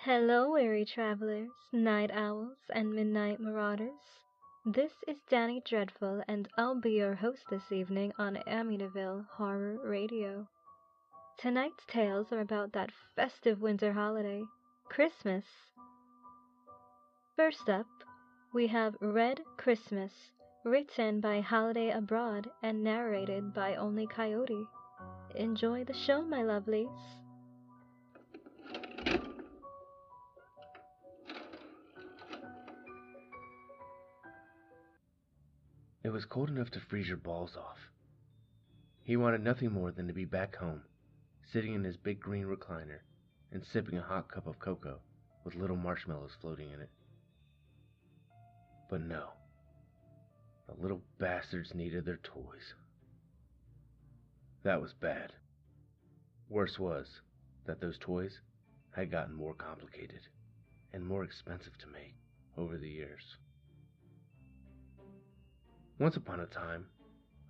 Hello, weary travelers, night owls, and midnight marauders. This is Danie Dreadful, and I'll be your host this evening on Amityville Horror Radio. Tonight's tales are about that festive winter holiday, Christmas. First up, we have Red Christmas, written by Holiday Abroad and narrated by Only Coyote. Enjoy the show, my lovelies. It was cold enough to freeze your balls off. He wanted nothing more than to be back home, sitting in his big green recliner and sipping a hot cup of cocoa with little marshmallows floating in it. But no, the little bastards needed their toys. That was bad. Worse was that those toys had gotten more complicated and more expensive to make over the years. Once upon a time,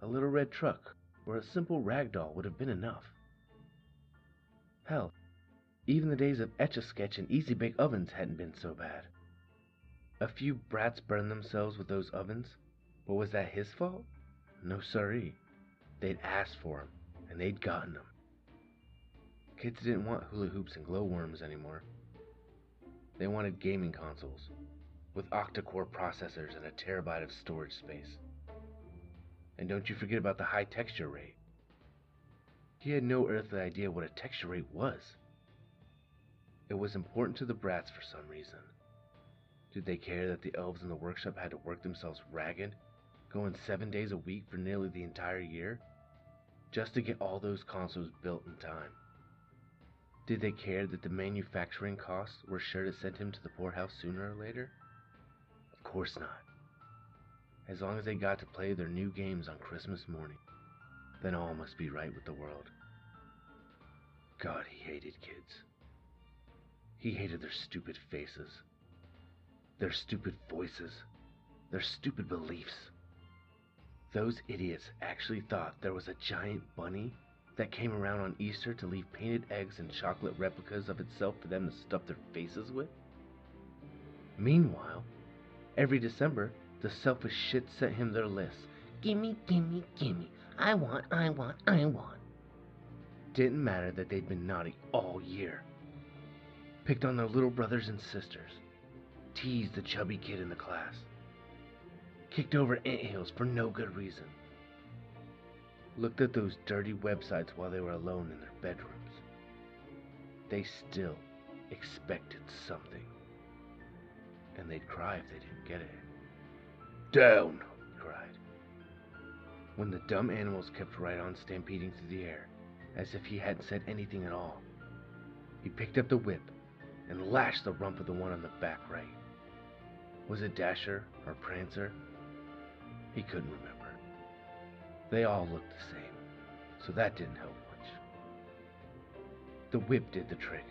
a little red truck or a simple rag doll would have been enough. Hell, even the days of Etch-a-Sketch and Easy-Bake ovens hadn't been so bad. A few brats burned themselves with those ovens, but was that his fault? No siree. They'd asked for 'em, and they'd gotten 'em. Kids didn't want hula hoops and glowworms anymore. They wanted gaming consoles, with octa-core processors and a terabyte of storage space. And don't you forget about the high texture rate. He had no earthly idea what a texture rate was. It was important to the brats for some reason. Did they care that the elves in the workshop had to work themselves ragged, going 7 days a week for nearly the entire year, just to get all those consoles built in time? Did they care that the manufacturing costs were sure to send him to the poorhouse sooner or later? Of course not. As long as they got to play their new games on Christmas morning, then all must be right with the world. God, he hated kids. He hated their stupid faces, their stupid voices, their stupid beliefs. Those idiots actually thought there was a giant bunny that came around on Easter to leave painted eggs and chocolate replicas of itself for them to stuff their faces with. Meanwhile, every December, the selfish shit sent him their lists. Gimme, gimme, gimme. I want. Didn't matter that they'd been naughty all year. Picked on their little brothers and sisters. Teased the chubby kid in the class. Kicked over anthills for no good reason. Looked at those dirty websites while they were alone in their bedrooms. They still expected something. And they'd cry if they didn't get it. Down, he cried. When the dumb animals kept right on stampeding through the air, as if he hadn't said anything at all, he picked up the whip and lashed the rump of the one on the back right. Was it Dasher or Prancer? He couldn't remember. They all looked the same, so that didn't help much. The whip did the trick,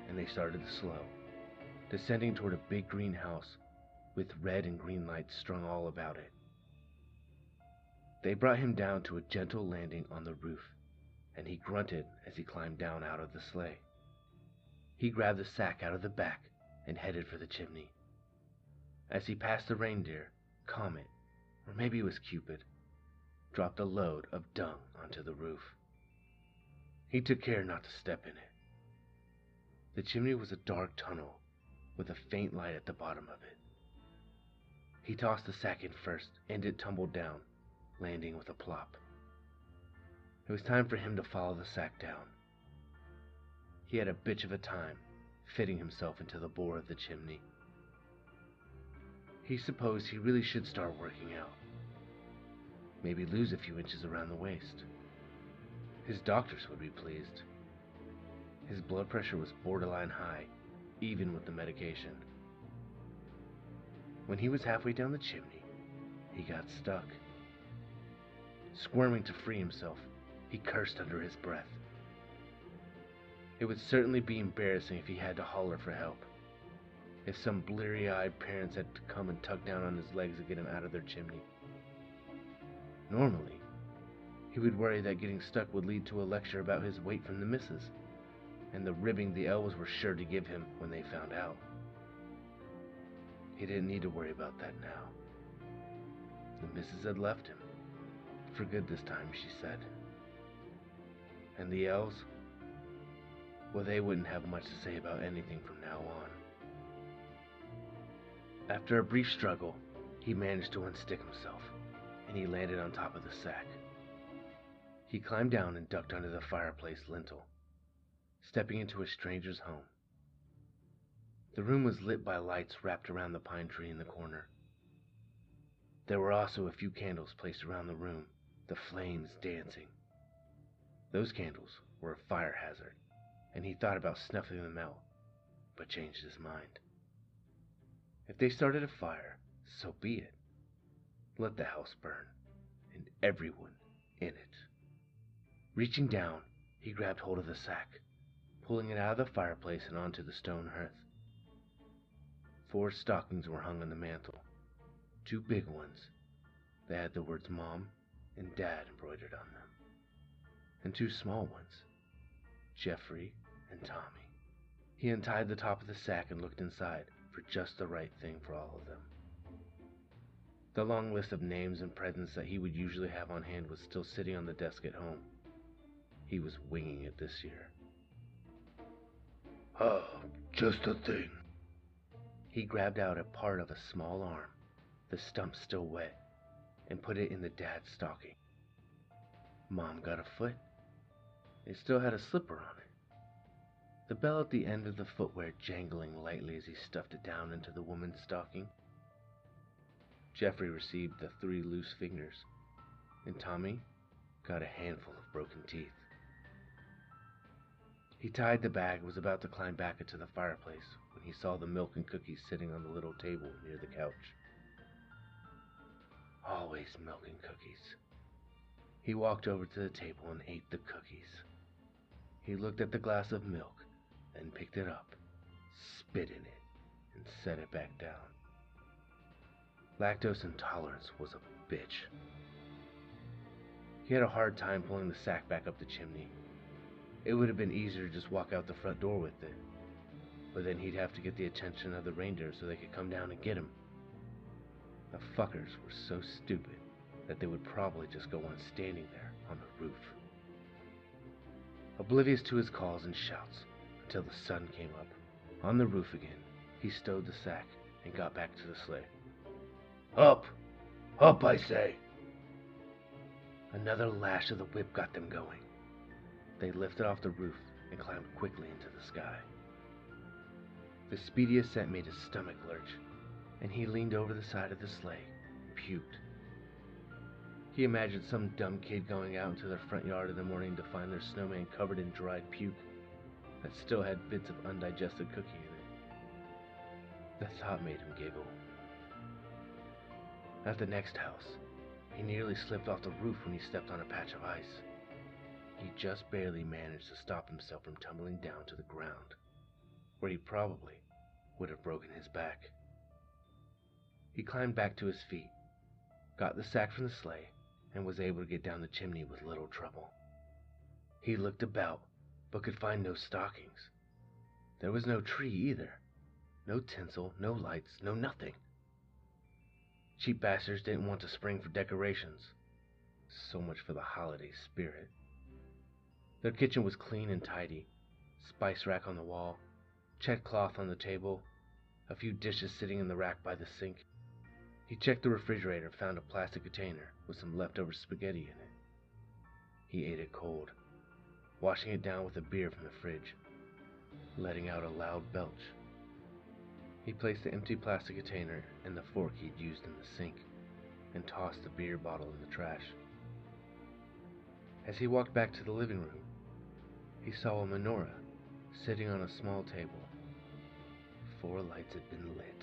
and they started to slow, descending toward a big green house with red and green lights strung all about it. They brought him down to a gentle landing on the roof, and he grunted as he climbed down out of the sleigh. He grabbed the sack out of the back and headed for the chimney. As he passed the reindeer, Comet, or maybe it was Cupid, dropped a load of dung onto the roof. He took care not to step in it. The chimney was a dark tunnel with a faint light at the bottom of it. He tossed the sack in first, and it tumbled down, landing with a plop. It was time for him to follow the sack down. He had a bitch of a time fitting himself into the bore of the chimney. He supposed he really should start working out. Maybe lose a few inches around the waist. His doctors would be pleased. His blood pressure was borderline high, even with the medication. When he was halfway down the chimney, he got stuck. Squirming to free himself, he cursed under his breath. It would certainly be embarrassing if he had to holler for help. If some bleary-eyed parents had to come and tug down on his legs to get him out of their chimney. Normally, he would worry that getting stuck would lead to a lecture about his weight from the missus. and the ribbing the elves were sure to give him when they found out. He didn't need to worry about that now. The missus had left him. For good this time, she said. And the elves? Well, they wouldn't have much to say about anything from now on. After a brief struggle, he managed to unstick himself, and he landed on top of the sack. He climbed down and ducked under the fireplace lintel, stepping into a stranger's home. The room was lit by lights wrapped around the pine tree in the corner. There were also a few candles placed around the room, the flames dancing. Those candles were a fire hazard, and he thought about snuffing them out, but changed his mind. If they started a fire, so be it. Let the house burn, and everyone in it. Reaching down, he grabbed hold of the sack, pulling it out of the fireplace and onto the stone hearth. 4 stockings were hung on the mantel, 2 big ones. They had the words Mom and Dad embroidered on them, and 2 small ones, Jeffrey and Tommy. He untied the top of the sack and looked inside for just the right thing for all of them. The long list of names and presents that he would usually have on hand was still sitting on the desk at home. He was winging it this year. Oh, just a thing. He grabbed out a part of a small arm, the stump still wet, and put it in the dad's stocking. Mom got a foot. It still had a slipper on it. The bell at the end of the footwear jangling lightly as he stuffed it down into the woman's stocking. Jeffrey received the 3 loose fingers, and Tommy got a handful of broken teeth. He tied the bag and was about to climb back into the fireplace when he saw the milk and cookies sitting on the little table near the couch. Always milk and cookies. He walked over to the table and ate the cookies. He looked at the glass of milk, then picked it up, spit in it, and set it back down. Lactose intolerance was a bitch. He had a hard time pulling the sack back up the chimney. It would have been easier to just walk out the front door with it, but then he'd have to get the attention of the reindeer so they could come down and get him. The fuckers were so stupid that they would probably just go on standing there on the roof. Oblivious to his calls and shouts until the sun came up. On the roof again, he stowed the sack and got back to the sleigh. Up! Up, I say! Another lash of the whip got them going. They lifted off the roof and climbed quickly into the sky. The speedy ascent made his stomach lurch, and he leaned over the side of the sleigh and puked. He imagined some dumb kid going out into their front yard in the morning to find their snowman covered in dried puke that still had bits of undigested cookie in it. The thought made him giggle. At the next house, he nearly slipped off the roof when he stepped on a patch of ice. He just barely managed to stop himself from tumbling down to the ground, where he probably would have broken his back. He climbed back to his feet, got the sack from the sleigh, and was able to get down the chimney with little trouble. He looked about, but could find no stockings. There was no tree either. No tinsel, no lights, no nothing. Cheap bastards didn't want to spring for decorations. So much for the holiday spirit. Their kitchen was clean and tidy. Spice rack on the wall, checked cloth on the table, a few dishes sitting in the rack by the sink. He checked the refrigerator, found a plastic container with some leftover spaghetti in it. He ate it cold, washing it down with a beer from the fridge, letting out a loud belch. He placed the empty plastic container and the fork he'd used in the sink, and tossed the beer bottle in the trash. As he walked back to the living room, he saw a menorah sitting on a small table. 4 lights had been lit.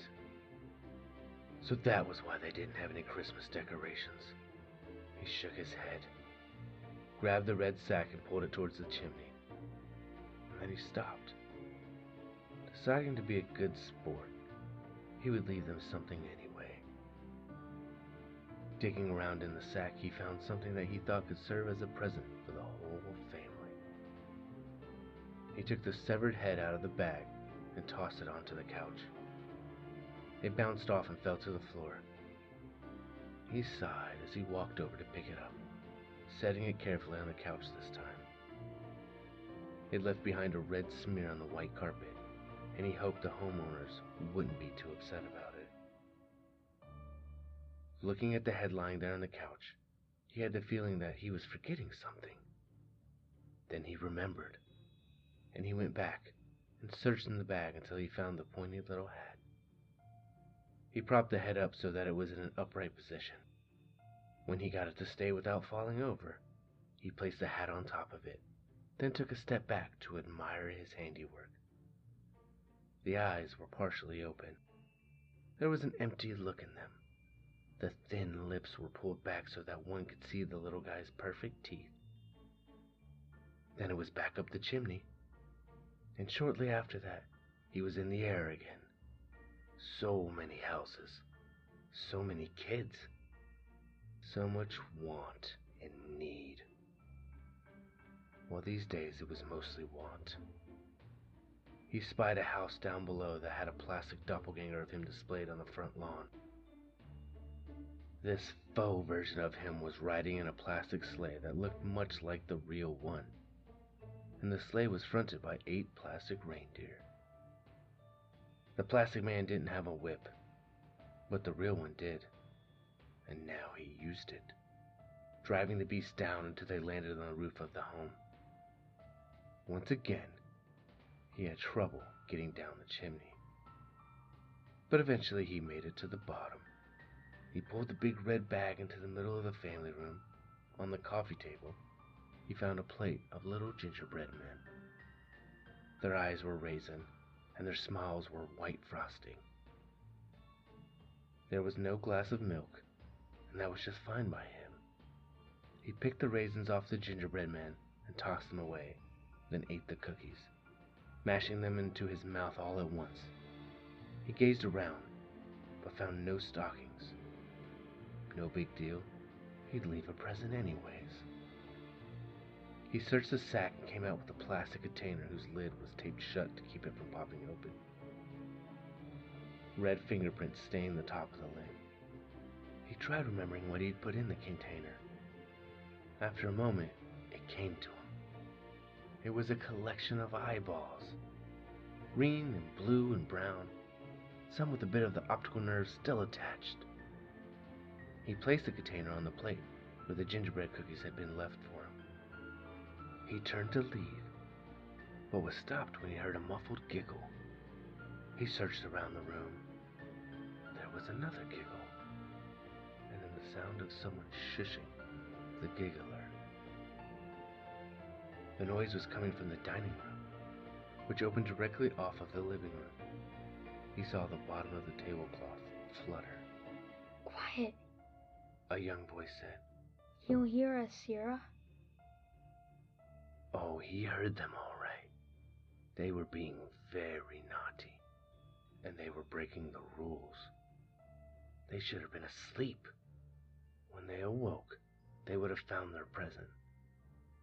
So that was why they didn't have any Christmas decorations. He shook his head, grabbed the red sack and pulled it towards the chimney. And then he stopped. Deciding to be a good sport, he would leave them something anyway. Digging around in the sack, he found something that he thought could serve as a present for the whole family. He took the severed head out of the bag and tossed it onto the couch. It bounced off and fell to the floor. He sighed as he walked over to pick it up, setting it carefully on the couch this time. It left behind a red smear on the white carpet, and he hoped the homeowners wouldn't be too upset about it. Looking at the head lying there on the couch, he had the feeling that he was forgetting something. Then he remembered, and he went back and searched in the bag until he found the pointy little hat. He propped the head up so that it was in an upright position. When he got it to stay without falling over, he placed the hat on top of it, then took a step back to admire his handiwork. The eyes were partially open. There was an empty look in them. The thin lips were pulled back so that one could see the little guy's perfect teeth. Then it was back up the chimney, and shortly after that, he was in the air again. So many houses, so many kids, so much want and need. Well, these days it was mostly want. He spied a house down below that had a plastic doppelganger of him displayed on the front lawn. This faux version of him was riding in a plastic sleigh that looked much like the real one, and the sleigh was fronted by 8 plastic reindeer. The plastic man didn't have a whip, but the real one did, and now he used it, driving the beast down until they landed on the roof of the home. Once again, he had trouble getting down the chimney, but eventually he made it to the bottom. He pulled the big red bag into the middle of the family room. On the coffee table, he found a plate of little gingerbread men. Their eyes were raisin, and their smiles were white frosting. There was no glass of milk, and that was just fine by him. He picked the raisins off the gingerbread men and tossed them away, then ate the cookies, mashing them into his mouth all at once. He gazed around, but found no stockings. No big deal, he'd leave a present anyways. He searched the sack and came out with a plastic container whose lid was taped shut to keep it from popping open. Red fingerprints stained the top of the lid. He tried remembering what he'd put in the container. After a moment, it came to him. It was a collection of eyeballs, green and blue and brown, some with a bit of the optical nerve still attached. He placed the container on the plate where the gingerbread cookies had been left for him. He turned to leave, but was stopped when he heard a muffled giggle. He searched around the room. There was another giggle, and then the sound of someone shushing the giggler. The noise was coming from the dining room, which opened directly off of the living room. He saw the bottom of the tablecloth flutter. Quiet. A young voice said. You'll hear us, Sierra. Oh, he heard them all right. They were being very naughty, and they were breaking the rules. They should have been asleep. When they awoke, they would have found their present,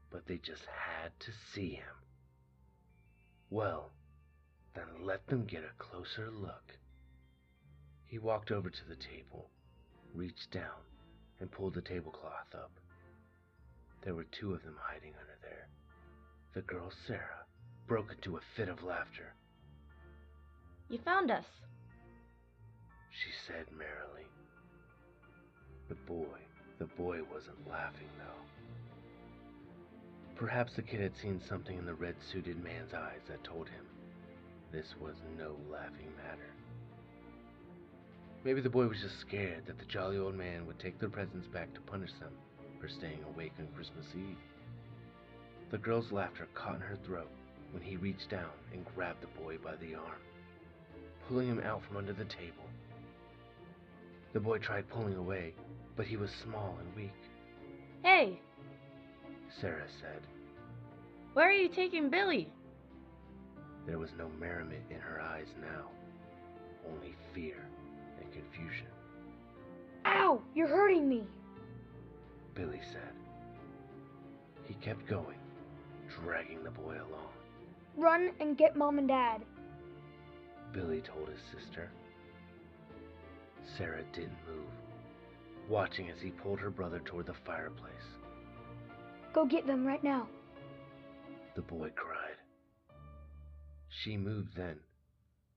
but they just had to see him. Well, then let them get a closer look. He walked over to the table, reached down, and pulled the tablecloth up. There were 2 of them hiding under there. The girl, Sarah, broke into a fit of laughter. You found us, she said merrily. The boy wasn't laughing though. Perhaps the kid had seen something in the red-suited man's eyes that told him this was no laughing matter. Maybe the boy was just scared that the jolly old man would take their presents back to punish them for staying awake on Christmas Eve. The girl's laughter caught in her throat when he reached down and grabbed the boy by the arm, pulling him out from under the table. The boy tried pulling away, but he was small and weak. Hey, Sarah said. Where are you taking Billy? There was no merriment in her eyes now, only fear and confusion. Ow, you're hurting me, Billy said. He kept going, dragging the boy along. Run and get Mom and Dad. Billy told his sister. Sarah didn't move, watching as he pulled her brother toward the fireplace. Go get them right now. The boy cried. She moved then,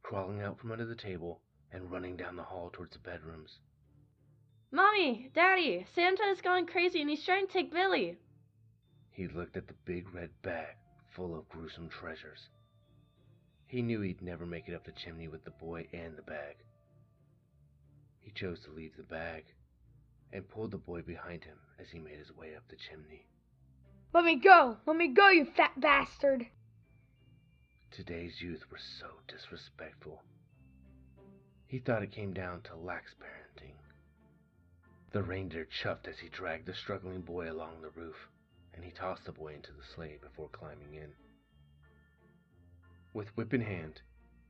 crawling out from under the table and running down the hall towards the bedrooms. Mommy, Daddy, Santa has gone crazy and he's trying to take Billy. He looked at the big red bag full of gruesome treasures. He knew he'd never make it up the chimney with the boy and the bag. He chose to leave the bag and pulled the boy behind him as he made his way up the chimney. Let me go, you fat bastard. Today's youth were so disrespectful. He thought it came down to lax parenting. The reindeer chuffed as he dragged the struggling boy along the roof, and he tossed the boy into the sleigh before climbing in. With whip in hand,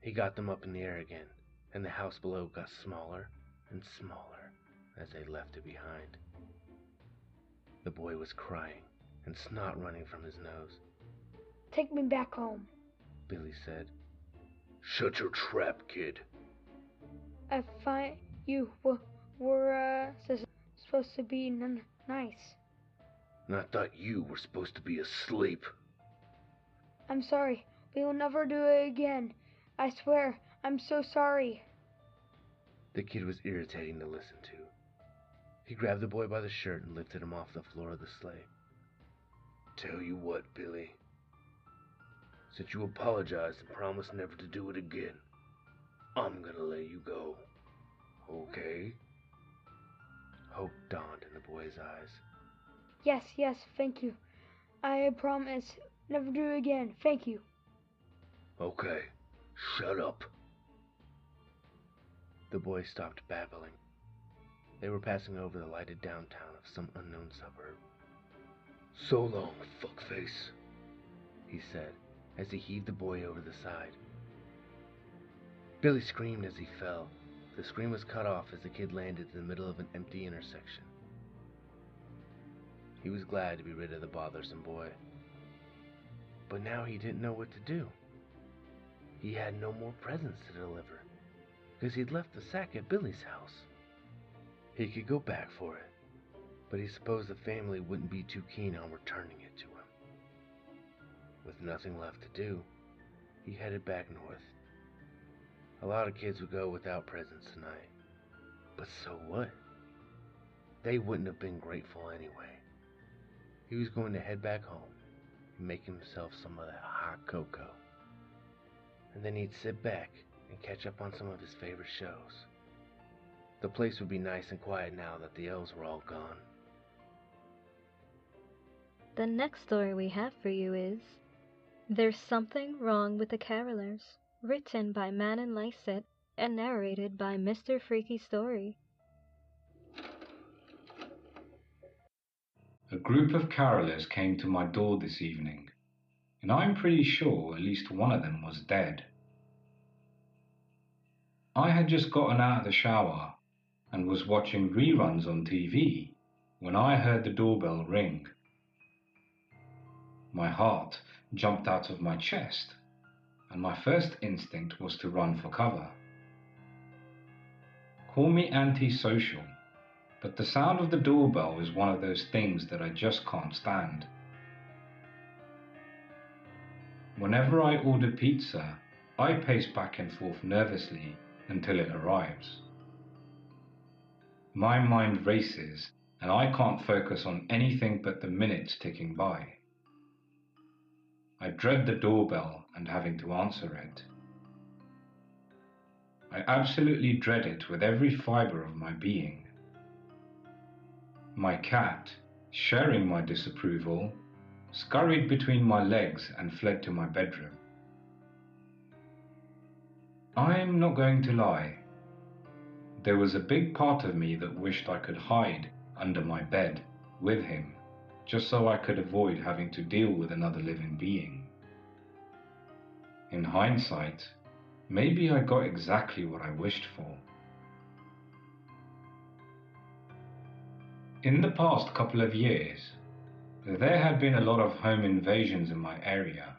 he got them up in the air again, and the house below got smaller and smaller as they left it behind. The boy was crying and snot running from his nose. Take me back home, Billy said. Shut your trap, kid. I thought you were supposed to be nice. And I thought you were supposed to be asleep. I'm sorry. We will never do it again. I swear. I'm so sorry. The kid was irritating to listen to. He grabbed the boy by the shirt and lifted him off the floor of the sleigh. Tell you what, Billy. Since you apologized and promised never to do it again, I'm gonna let you go. Okay? Hope dawned in the boy's eyes. Yes, thank you. I promise never do it again. Thank you. Okay, shut up. The boy stopped babbling. They were passing over the lighted downtown of some unknown suburb. So long, fuckface, he said as he heaved the boy over the side. Billy screamed as he fell. The scream was cut off as the kid landed in the middle of an empty intersection. He was glad to be rid of the bothersome boy. But now he didn't know what to do. He had no more presents to deliver, because he'd left the sack at Billy's house. He could go back for it, but he supposed the family wouldn't be too keen on returning it to him. With nothing left to do, he headed back north. A lot of kids would go without presents tonight, but so what? They wouldn't have been grateful anyway. He was going to head back home and make himself some of that hot cocoa. And then he'd sit back and catch up on some of his favorite shows. The place would be nice and quiet now that the elves were all gone. The next story we have for you is There's Something Wrong with the Carolers, written by Manon Lysett and narrated by MrFreakyStory. A group of carolers came to my door this evening, and I'm pretty sure at least one of them was dead. I had just gotten out of the shower and was watching reruns on TV when I heard the doorbell ring. My heart jumped out of my chest, and my first instinct was to run for cover. Call me antisocial, but the sound of the doorbell is one of those things that I just can't stand. Whenever I order pizza, I pace back and forth nervously until it arrives. My mind races, and I can't focus on anything but the minutes ticking by. I dread the doorbell and having to answer it. I absolutely dread it with every fiber of my being. My cat, sharing my disapproval, scurried between my legs and fled to my bedroom. I'm not going to lie. There was a big part of me that wished I could hide under my bed with him, just so I could avoid having to deal with another living being. In hindsight, maybe I got exactly what I wished for. In the past couple of years, there had been a lot of home invasions in my area.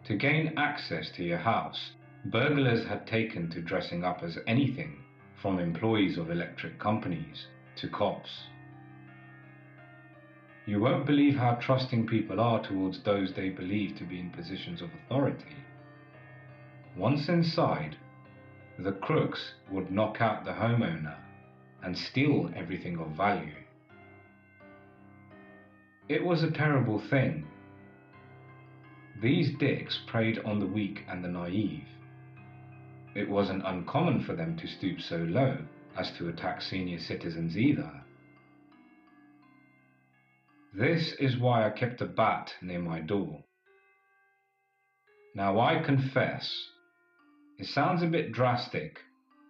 To gain access to your house, burglars had taken to dressing up as anything from employees of electric companies to cops. You won't believe how trusting people are towards those they believe to be in positions of authority. Once inside, the crooks would knock out the homeowner and steal everything of value. It was a terrible thing. These dicks preyed on the weak and the naive. It wasn't uncommon for them to stoop so low as to attack senior citizens either. This is why I kept a bat near my door. Now I confess, it sounds a bit drastic,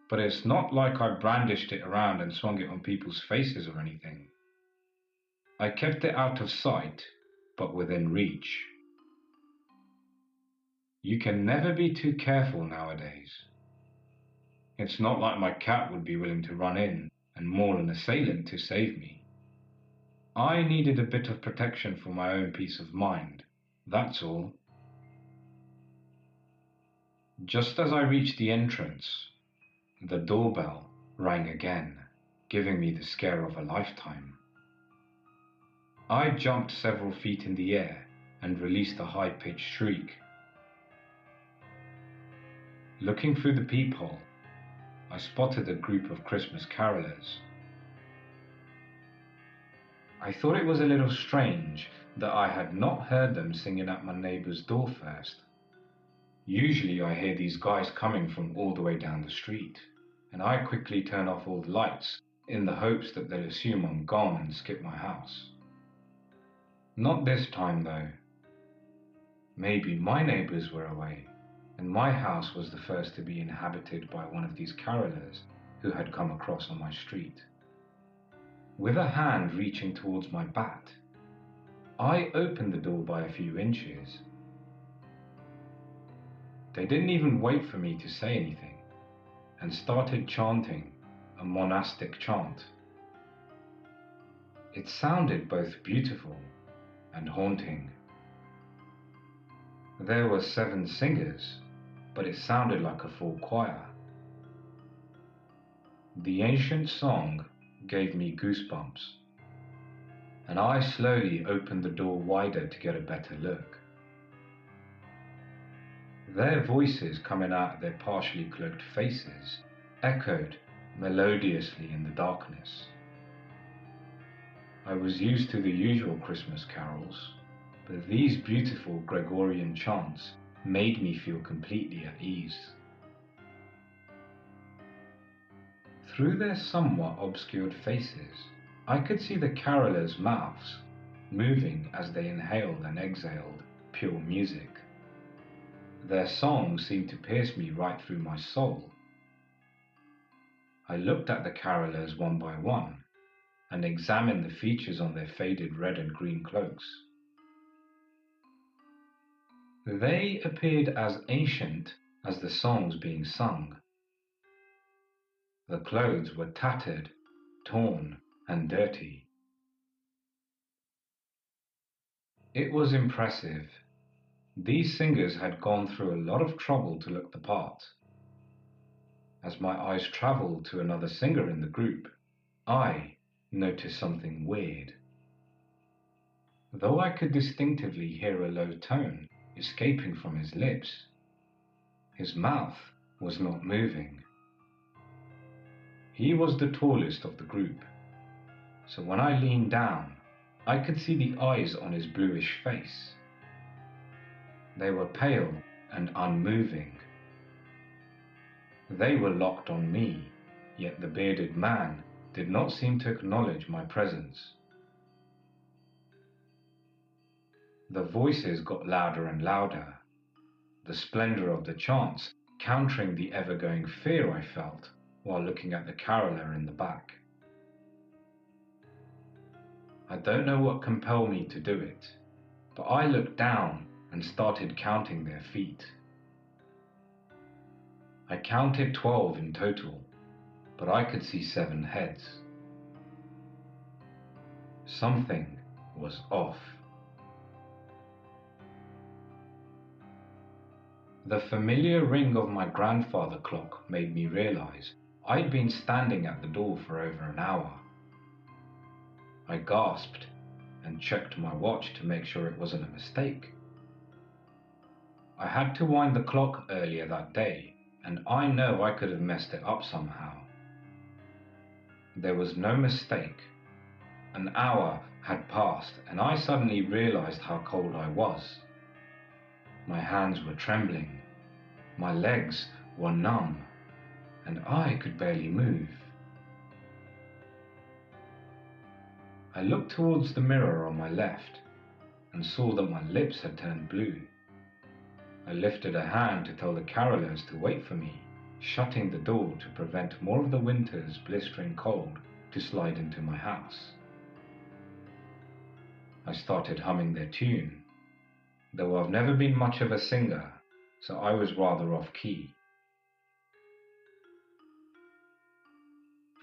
but it's not like I brandished it around and swung it on people's faces or anything. I kept it out of sight, but within reach. You can never be too careful nowadays. It's not like my cat would be willing to run in and maul an assailant to save me. I needed a bit of protection for my own peace of mind, that's all. Just as I reached the entrance, the doorbell rang again, giving me the scare of a lifetime. I jumped several feet in the air and released a high-pitched shriek. Looking through the peephole, I spotted a group of Christmas carolers. I thought it was a little strange that I had not heard them singing at my neighbor's door first. Usually I hear these guys coming from all the way down the street, and I quickly turn off all the lights in the hopes that they'll assume I'm gone and skip my house. Not this time though. Maybe my neighbors were away, and my house was the first to be inhabited by one of these carolers who had come across on my street. With a hand reaching towards my bat, I opened the door by a few inches. They didn't even wait for me to say anything, and started chanting a monastic chant. It sounded both beautiful and haunting. There were 7 singers, but it sounded like a full choir. The ancient song gave me goosebumps, and I slowly opened the door wider to get a better look. Their voices coming out of their partially cloaked faces echoed melodiously in the darkness. I was used to the usual Christmas carols, but these beautiful Gregorian chants made me feel completely at ease. Through their somewhat obscured faces, I could see the carolers' mouths moving as they inhaled and exhaled pure music. Their song seemed to pierce me right through my soul. I looked at the carolers one by one and examined the features on their faded red and green cloaks. They appeared as ancient as the songs being sung. The clothes were tattered, torn, and dirty. It was impressive. These singers had gone through a lot of trouble to look the part. As my eyes traveled to another singer in the group, I noticed something weird. Though I could distinctively hear a low tone escaping from his lips, his mouth was not moving. He was the tallest of the group, so when I leaned down, I could see the eyes on his bluish face. They were pale and unmoving. They were locked on me, yet the bearded man did not seem to acknowledge my presence. The voices got louder and louder, the splendor of the chants countering the ever-going fear I felt while looking at the caroler in the back. I don't know what compelled me to do it, but I looked down and started counting their feet. I counted 12 in total, but I could see 7 heads. Something was off. The familiar ring of my grandfather clock made me realize I'd been standing at the door for over an hour. I gasped and checked my watch to make sure it wasn't a mistake. I had to wind the clock earlier that day, and I know I could have messed it up somehow. There was no mistake. An hour had passed, and I suddenly realized how cold I was. My hands were trembling, my legs were numb, and I could barely move. I looked towards the mirror on my left and saw that my lips had turned blue. I lifted a hand to tell the carolers to wait for me, shutting the door to prevent more of the winter's blistering cold to slide into my house. I started humming their tune, though I've never been much of a singer, so I was rather off-key.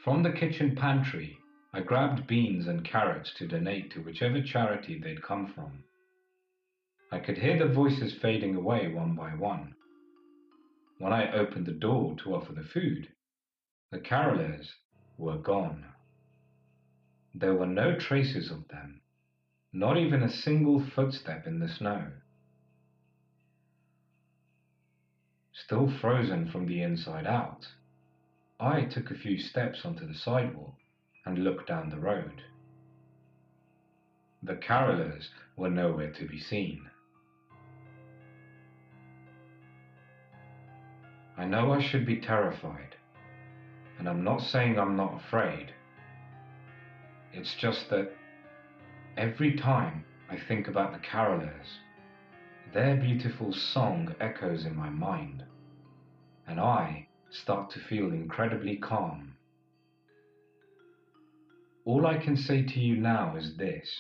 From the kitchen pantry, I grabbed beans and carrots to donate to whichever charity they'd come from. I could hear the voices fading away one by one. When I opened the door to offer the food, the carolers were gone. There were no traces of them, not even a single footstep in the snow. Still frozen from the inside out, I took a few steps onto the sidewalk and looked down the road. The carolers were nowhere to be seen. I know I should be terrified, and I'm not saying I'm not afraid. It's just that every time I think about the carolers, their beautiful song echoes in my mind, and I start to feel incredibly calm. All I can say to you now is this: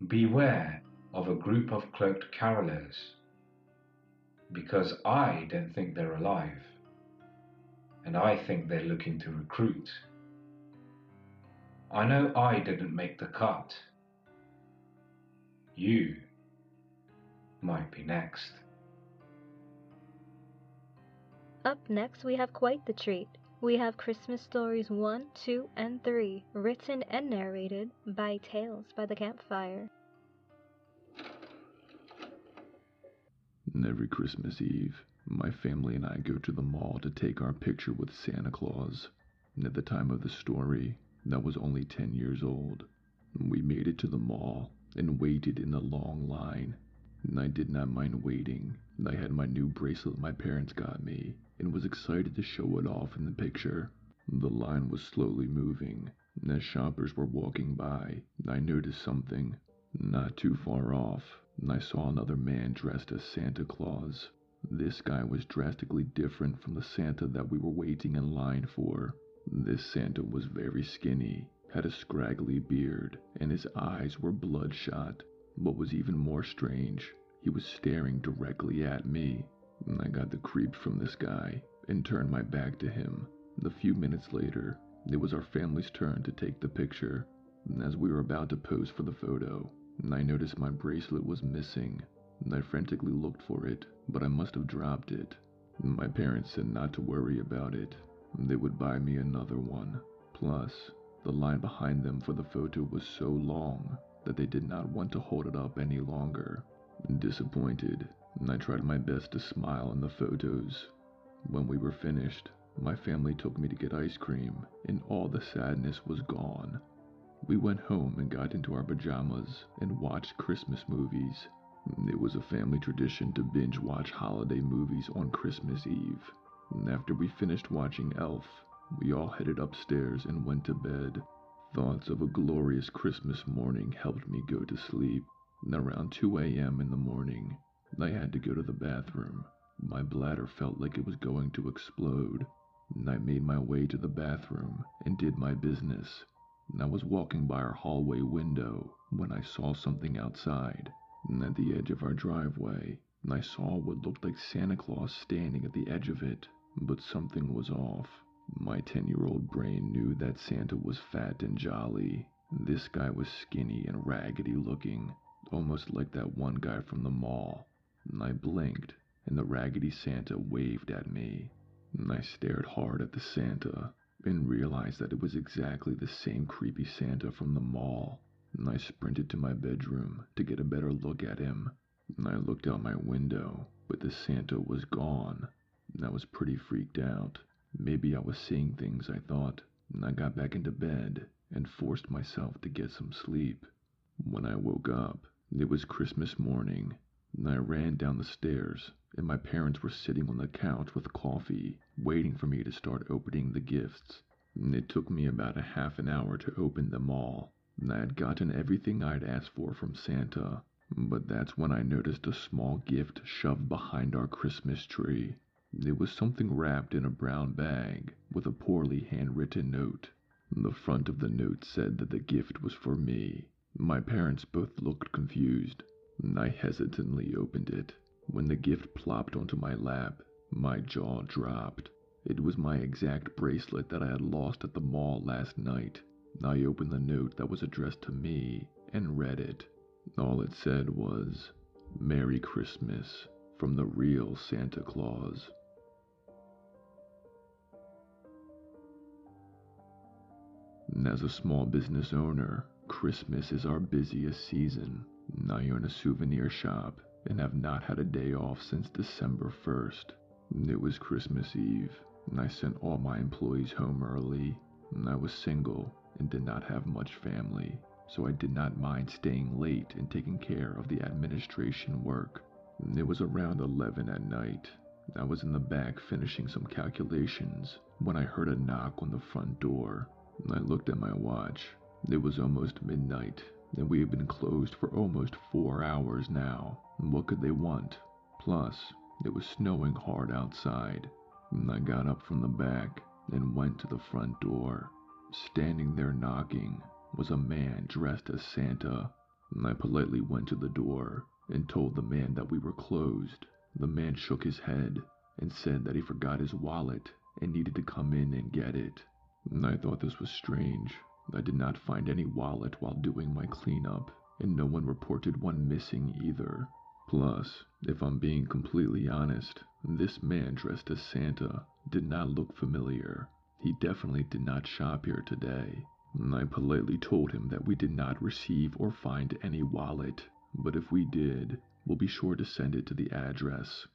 beware of a group of cloaked carolers, because I don't think they're alive, and I think they're looking to recruit. I know I didn't make the cut. You might be next. Up next, we have quite the treat. We have Christmas Stories 1, 2, and 3, written and narrated by Tales by the Campfire. Every Christmas Eve, my family and I go to the mall to take our picture with Santa Claus. And at the time of the story, I was only 10 years old. We made it to the mall and waited in a long line. And I did not mind waiting. I had my new bracelet my parents got me and was excited to show it off in the picture. The line was slowly moving, and as shoppers were walking by, I noticed something. Not too far off, I saw another man dressed as Santa Claus. This guy was drastically different from the Santa that we were waiting in line for. This Santa was very skinny, had a scraggly beard, and his eyes were bloodshot. What was even more strange, he was staring directly at me. I got the creeps from this guy and turned my back to him. A few minutes later, it was our family's turn to take the picture. As we were about to pose for the photo, I noticed my bracelet was missing. I frantically looked for it, but I must have dropped it. My parents said not to worry about it. They would buy me another one. Plus, the line behind them for the photo was so long that they did not want to hold it up any longer. Disappointed, I tried my best to smile in the photos. When we were finished, my family took me to get ice cream, and all the sadness was gone. We went home and got into our pajamas and watched Christmas movies. It was a family tradition to binge watch holiday movies on Christmas Eve. After we finished watching Elf, we all headed upstairs and went to bed. Thoughts of a glorious Christmas morning helped me go to sleep. Around 2 a.m. in the morning, I had to go to the bathroom. My bladder felt like it was going to explode. I made my way to the bathroom and did my business. I was walking by our hallway window when I saw something outside. At the edge of our driveway, I saw what looked like Santa Claus standing at the edge of it, but something was off. My 10-year-old brain knew that Santa was fat and jolly. This guy was skinny and raggedy looking, almost like that one guy from the mall. I blinked, and the Raggedy Santa waved at me. I stared hard at the Santa and realized that it was exactly the same creepy Santa from the mall. I sprinted to my bedroom to get a better look at him. I looked out my window, but the Santa was gone. I was pretty freaked out. Maybe I was seeing things, I thought. I got back into bed and forced myself to get some sleep. When I woke up, it was Christmas morning. I ran down the stairs, and my parents were sitting on the couch with coffee, waiting for me to start opening the gifts. It took me about a half an hour to open them all. I had gotten everything I'd asked for from Santa, but that's when I noticed a small gift shoved behind our Christmas tree. It was something wrapped in a brown bag with a poorly handwritten note. The front of the note said that the gift was for me. My parents both looked confused. I hesitantly opened it. When the gift plopped onto my lap, my jaw dropped. It was my exact bracelet that I had lost at the mall last night. I opened the note that was addressed to me and read it. All it said was, "Merry Christmas from the real Santa Claus." As a small business owner, Christmas is our busiest season. I own a souvenir shop and have not had a day off since December 1st. It was Christmas Eve, and I sent all my employees home early. I was single and did not have much family, so I did not mind staying late and taking care of the administration work. It was around 11 at night. I was in the back finishing some calculations when I heard a knock on the front door. I looked at my watch. It was almost midnight, and we had been closed for almost 4 hours now. What could they want? Plus, it was snowing hard outside. I got up from the back and went to the front door. Standing there knocking was a man dressed as Santa. I politely went to the door and told the man that we were closed. The man shook his head and said that he forgot his wallet and needed to come in and get it. I thought this was strange. I did not find any wallet while doing my cleanup, and no one reported one missing either. Plus, if I'm being completely honest, this man dressed as Santa did not look familiar. He definitely did not shop here today. I politely told him that we did not receive or find any wallet, but if we did, we'll be sure to send it to the address.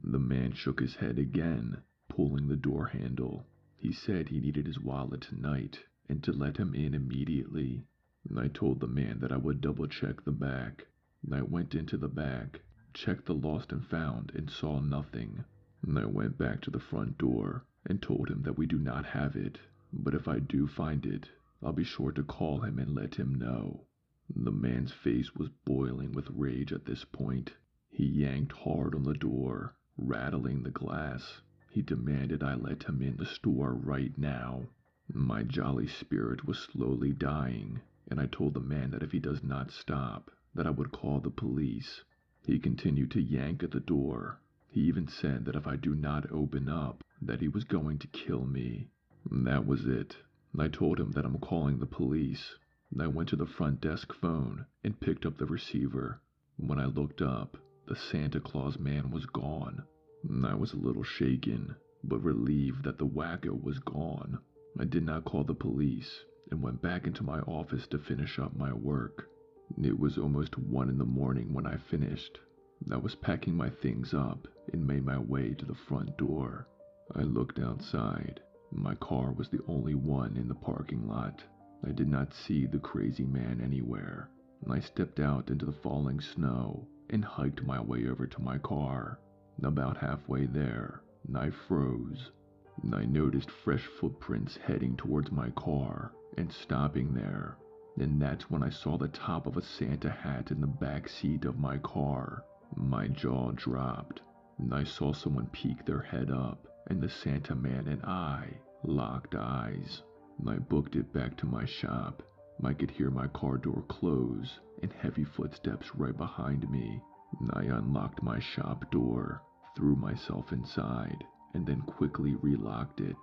The man shook his head again, pulling the door handle. He said he needed his wallet tonight and to let him in immediately. I told the man that I would double check the back. I went into the back, checked the lost and found, and saw nothing. I went back to the front door and told him that we do not have it, but if I do find it, I'll be sure to call him and let him know. The man's face was boiling with rage at this point. He yanked hard on the door, rattling the glass. He demanded I let him in the store right now. My jolly spirit was slowly dying, and I told the man that if he does not stop, that I would call the police. He continued to yank at the door. He even said that if I do not open up, that he was going to kill me. That was it. I told him that I'm calling the police. I went to the front desk phone and picked up the receiver. When I looked up, the Santa Claus man was gone. I was a little shaken, but relieved that the wacko was gone. I did not call the police and went back into my office to finish up my work. It was almost 1 in the morning when I finished. I was packing my things up and made my way to the front door. I looked outside. My car was the only one in the parking lot. I did not see the crazy man anywhere. I stepped out into the falling snow and hiked my way over to my car. About halfway there, I froze. I noticed fresh footprints heading towards my car and stopping there. And that's when I saw the top of a Santa hat in the back seat of my car. My jaw dropped. I saw someone peek their head up, and the Santa man and I locked eyes. I booked it back to my shop. I could hear my car door close and heavy footsteps right behind me. I unlocked my shop door, threw myself inside, and then quickly relocked it.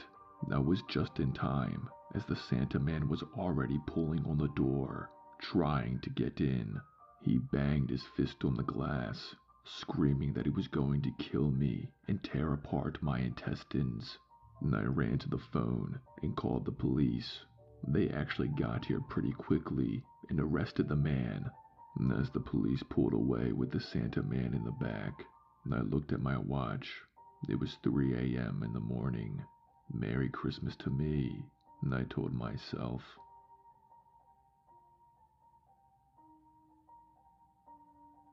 I was just in time, as the Santa man was already pulling on the door, trying to get in. He banged his fist on the glass, screaming that he was going to kill me and tear apart my intestines. And I ran to the phone and called the police. They actually got here pretty quickly and arrested the man. And as the police pulled away with the Santa man in the back, and I looked at my watch, it was 3 a.m. in the morning. Merry Christmas to me, and I told myself.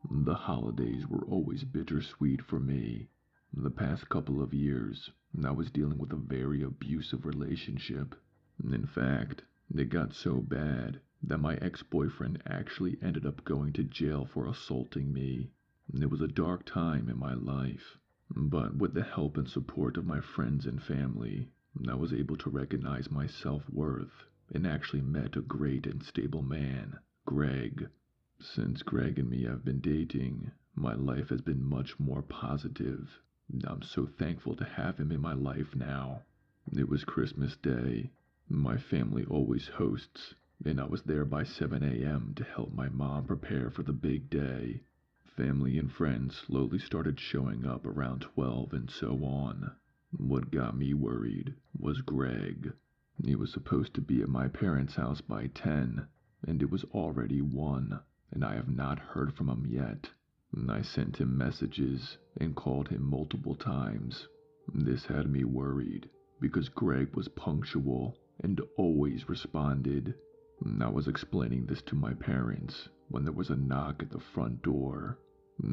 The holidays were always bittersweet for me. The past couple of years, I was dealing with a very abusive relationship. In fact, it got so bad that my ex-boyfriend actually ended up going to jail for assaulting me. It was a dark time in my life, but with the help and support of my friends and family, I was able to recognize my self-worth and actually met a great and stable man, Greg. Since Greg and me have been dating, my life has been much more positive. I'm so thankful to have him in my life now. It was Christmas Day. My family always hosts, and I was there by 7 a.m. to help my mom prepare for the big day. Family and friends slowly started showing up around 12 and so on. What got me worried was Greg. He was supposed to be at my parents' house by 10, and it was already 1. And I have not heard from him yet. I sent him messages and called him multiple times. This had me worried because Greg was punctual and always responded. I was explaining this to my parents when there was a knock at the front door.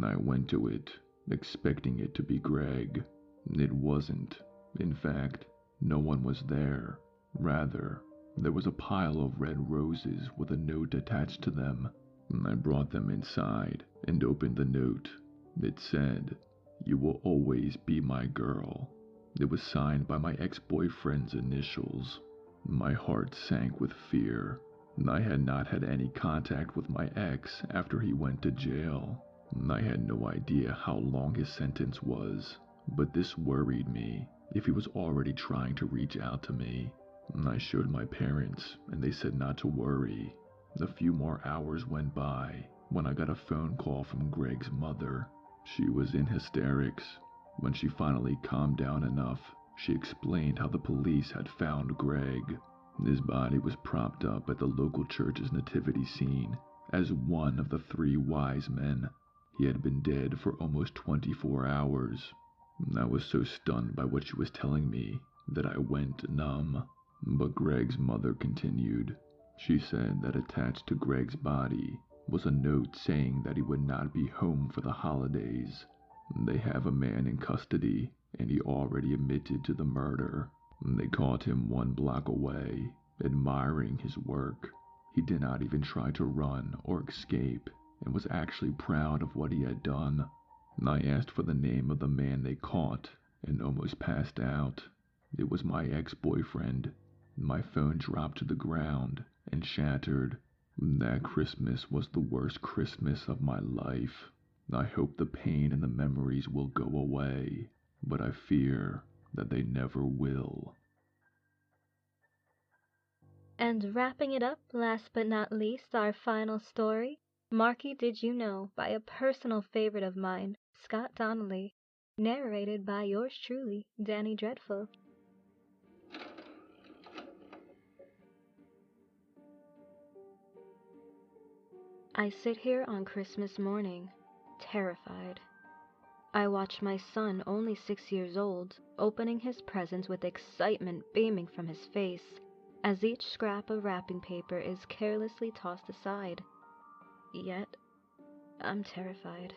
I went to it, expecting it to be Greg. It wasn't. In fact, no one was there. Rather, there was a pile of red roses with a note attached to them. I brought them inside and opened the note. It said, "You will always be my girl." It was signed by my ex-boyfriend's initials. My heart sank with fear. I had not had any contact with my ex after he went to jail. I had no idea how long his sentence was, but this worried me if he was already trying to reach out to me. I showed my parents, and they said not to worry. A few more hours went by when I got a phone call from Greg's mother. She was in hysterics. When she finally calmed down enough, she explained how the police had found Greg. His body was propped up at the local church's nativity scene as one of the 3 wise men. He had been dead for almost 24 hours. I was so stunned by what she was telling me that I went numb. But Greg's mother continued. She said that attached to Greg's body was a note saying that he would not be home for the holidays. They have a man in custody, and he already admitted to the murder. They caught him 1 block away, admiring his work. He did not even try to run or escape, and was actually proud of what he had done. I asked for the name of the man they caught, and almost passed out. It was my ex-boyfriend. My phone dropped to the ground and shattered. That Christmas was the worst Christmas of my life. I hope the pain and the memories will go away, but I fear that they never will. And wrapping it up, last but not least, our final story, Marky Did You Know, by a personal favorite of mine, Scott Donnelly, narrated by yours truly, Danie Dreadful. I sit here on Christmas morning, terrified. I watch my son, only 6 years old, opening his presents with excitement beaming from his face, as each scrap of wrapping paper is carelessly tossed aside. Yet, I'm terrified.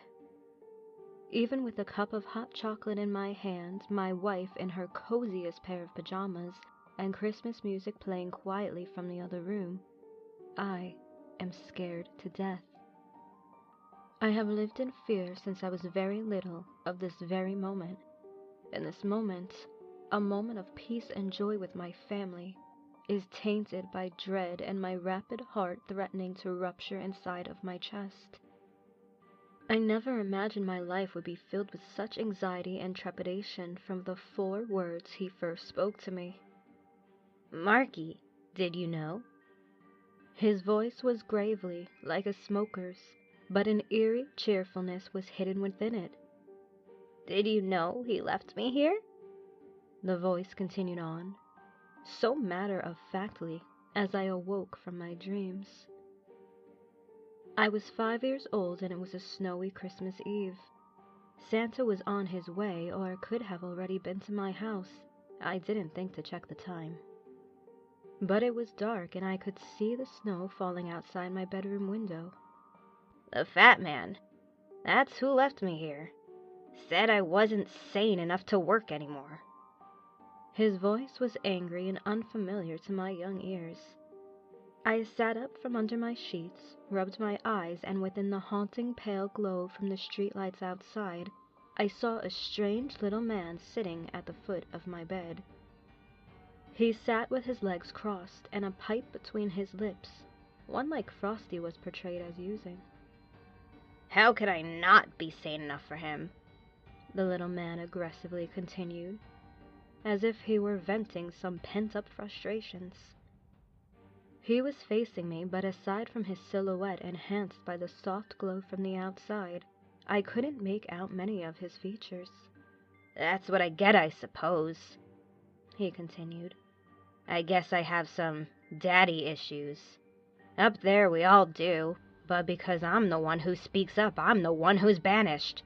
Even with a cup of hot chocolate in my hand, my wife in her coziest pair of pajamas, and Christmas music playing quietly from the other room, I am scared to death. I have lived in fear since I was very little of this very moment. And this moment, a moment of peace and joy with my family, is tainted by dread and my rapid heart threatening to rupture inside of my chest. I never imagined my life would be filled with such anxiety and trepidation from the 4 words he first spoke to me. "Marky, did you know?" His voice was gravely like a smoker's, but an eerie cheerfulness was hidden within it. "Did you know he left me here?" The voice continued on, so matter-of-factly, as I awoke from my dreams. I was 5 years old, and it was a snowy Christmas Eve. Santa was on his way, or could have already been to my house. I didn't think to check the time. But it was dark, and I could see the snow falling outside my bedroom window. "The fat man, that's who left me here. Said I wasn't sane enough to work anymore." His voice was angry and unfamiliar to my young ears. I sat up from under my sheets, rubbed my eyes, and within the haunting pale glow from the streetlights outside, I saw a strange little man sitting at the foot of my bed. He sat with his legs crossed and a pipe between his lips, one like Frosty was portrayed as using. "How could I not be sane enough for him?" the little man aggressively continued, as if he were venting some pent-up frustrations. He was facing me, but aside from his silhouette enhanced by the soft glow from the outside, I couldn't make out many of his features. "That's what I get, I suppose," he continued. "I guess I have some daddy issues. Up there we all do, but because I'm the one who speaks up, I'm the one who's banished.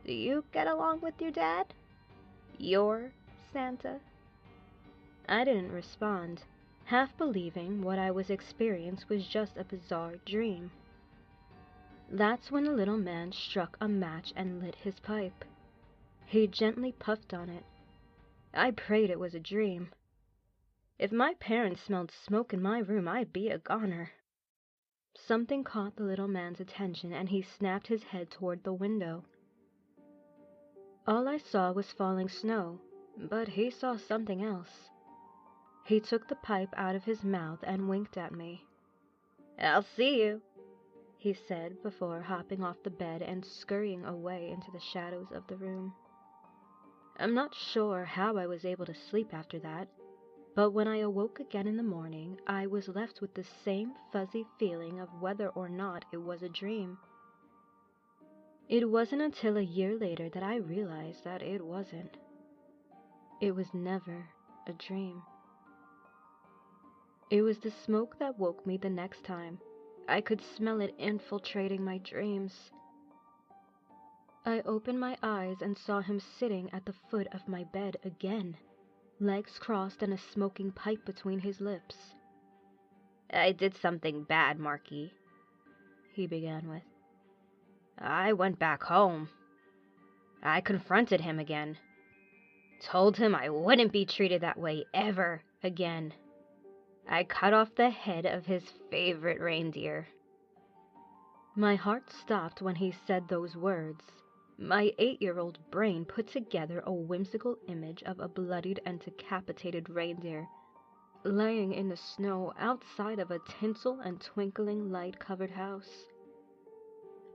Do you get along with your dad? Your Santa?" I didn't respond, half believing what I was experiencing was just a bizarre dream. That's when the little man struck a match and lit his pipe. He gently puffed on it. I prayed it was a dream. If my parents smelled smoke in my room, I'd be a goner. Something caught the little man's attention, and he snapped his head toward the window. All I saw was falling snow, but he saw something else. He took the pipe out of his mouth and winked at me. "I'll see you," he said before hopping off the bed and scurrying away into the shadows of the room. I'm not sure how I was able to sleep after that, but when I awoke again in the morning, I was left with the same fuzzy feeling of whether or not it was a dream. It wasn't until a year later that I realized that it wasn't. It was never a dream. It was the smoke that woke me the next time. I could smell it infiltrating my dreams. I opened my eyes and saw him sitting at the foot of my bed again, legs crossed and a smoking pipe between his lips. "I did something bad, Marky," he began with. "I went back home. I confronted him again. Told him I wouldn't be treated that way ever again. I cut off the head of his favorite reindeer." My heart stopped when he said those words. My 8-year-old brain put together a whimsical image of a bloodied and decapitated reindeer laying in the snow outside of a tinsel and twinkling light-covered house.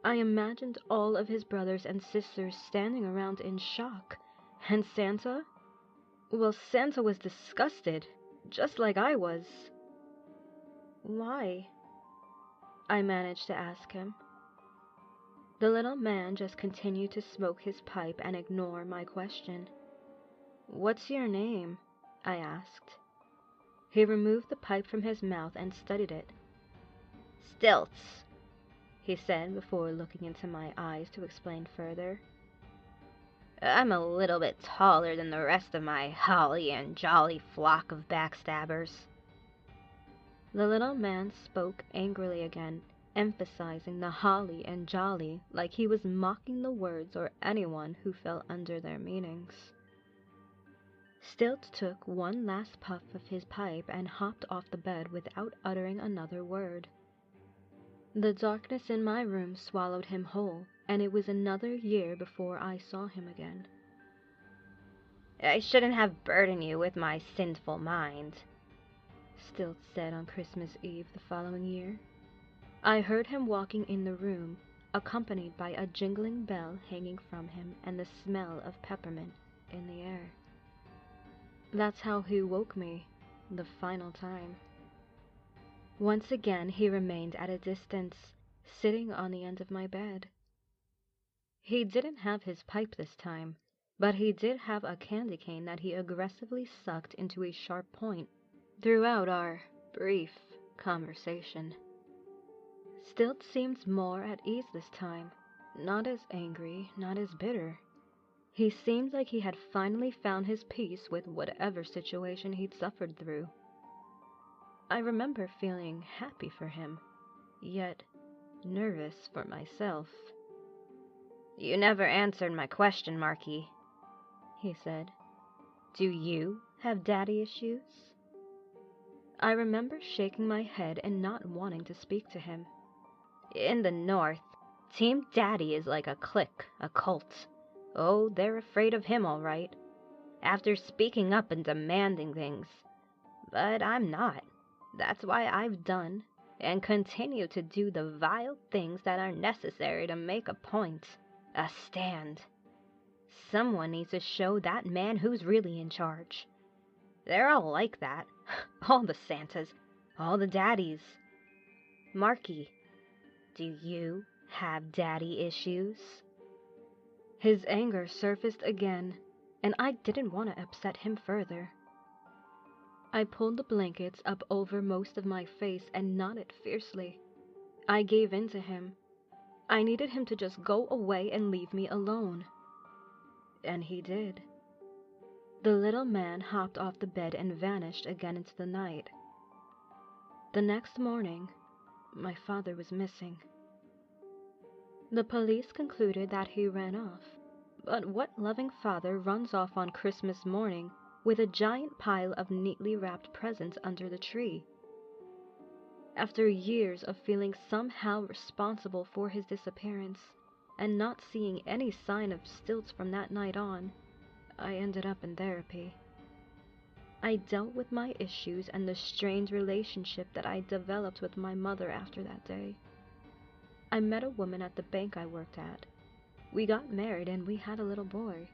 I imagined all of his brothers and sisters standing around in shock, and Santa? Well, Santa was disgusted, just like I was. "Why?" I managed to ask him. The little man just continued to smoke his pipe and ignore my question. "What's your name?" I asked. He removed the pipe from his mouth and studied it. "Stilts," he said before looking into my eyes to explain further. "I'm a little bit taller than the rest of my holly and jolly flock of backstabbers." The little man spoke angrily again, emphasizing the holly and jolly like he was mocking the words or anyone who fell under their meanings. Stilt took one last puff of his pipe and hopped off the bed without uttering another word. The darkness in my room swallowed him whole, and it was another year before I saw him again. "I shouldn't have burdened you with my sinful mind," Stilt said on Christmas Eve the following year. I heard him walking in the room, accompanied by a jingling bell hanging from him and the smell of peppermint in the air. That's how he woke me the final time. Once again he remained at a distance, sitting on the end of my bed. He didn't have his pipe this time, but he did have a candy cane that he aggressively sucked into a sharp point throughout our brief conversation. Stilt seemed more at ease this time, not as angry, not as bitter. He seemed like he had finally found his peace with whatever situation he'd suffered through. I remember feeling happy for him, yet nervous for myself. "You never answered my question, Marky," he said. "Do you have daddy issues?" I remember shaking my head and not wanting to speak to him. "In the North, Team Daddy is like a clique, a cult. Oh, they're afraid of him, all right. After speaking up and demanding things. But I'm not. That's why I've done and continue to do the vile things that are necessary to make a point, a stand. Someone needs to show that man who's really in charge. They're all like that. All the Santas, all the daddies. Marky, do you have daddy issues?" His anger surfaced again, and I didn't want to upset him further. I pulled the blankets up over most of my face and nodded fiercely. I gave in to him. I needed him to just go away and leave me alone. And he did. The little man hopped off the bed and vanished again into the night. The next morning, my father was missing. The police concluded that he ran off, but what loving father runs off on Christmas morning with a giant pile of neatly wrapped presents under the tree? After years of feeling somehow responsible for his disappearance, and not seeing any sign of Stilts from that night on, I ended up in therapy. I dealt with my issues and the strained relationship that I developed with my mother after that day. I met a woman at the bank I worked at. We got married and we had a little boy.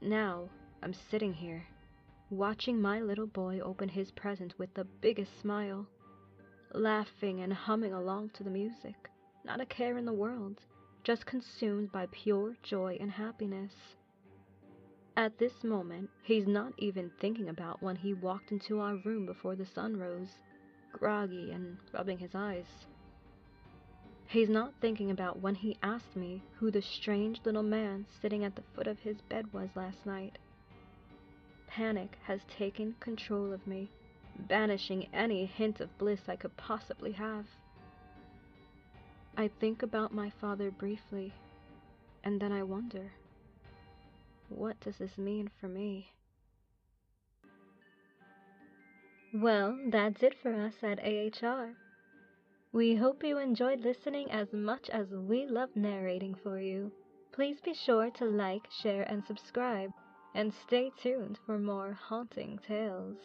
Now, I'm sitting here, watching my little boy open his present with the biggest smile, laughing and humming along to the music, not a care in the world, just consumed by pure joy and happiness. At this moment, he's not even thinking about when he walked into our room before the sun rose, groggy and rubbing his eyes. He's not thinking about when he asked me who the strange little man sitting at the foot of his bed was last night. Panic has taken control of me, banishing any hint of bliss I could possibly have. I think about my father briefly, and then I wonder, what does this mean for me? Well, that's it for us at AHR. We hope you enjoyed listening as much as we love narrating for you. Please be sure to like, share, and subscribe, and stay tuned for more haunting tales.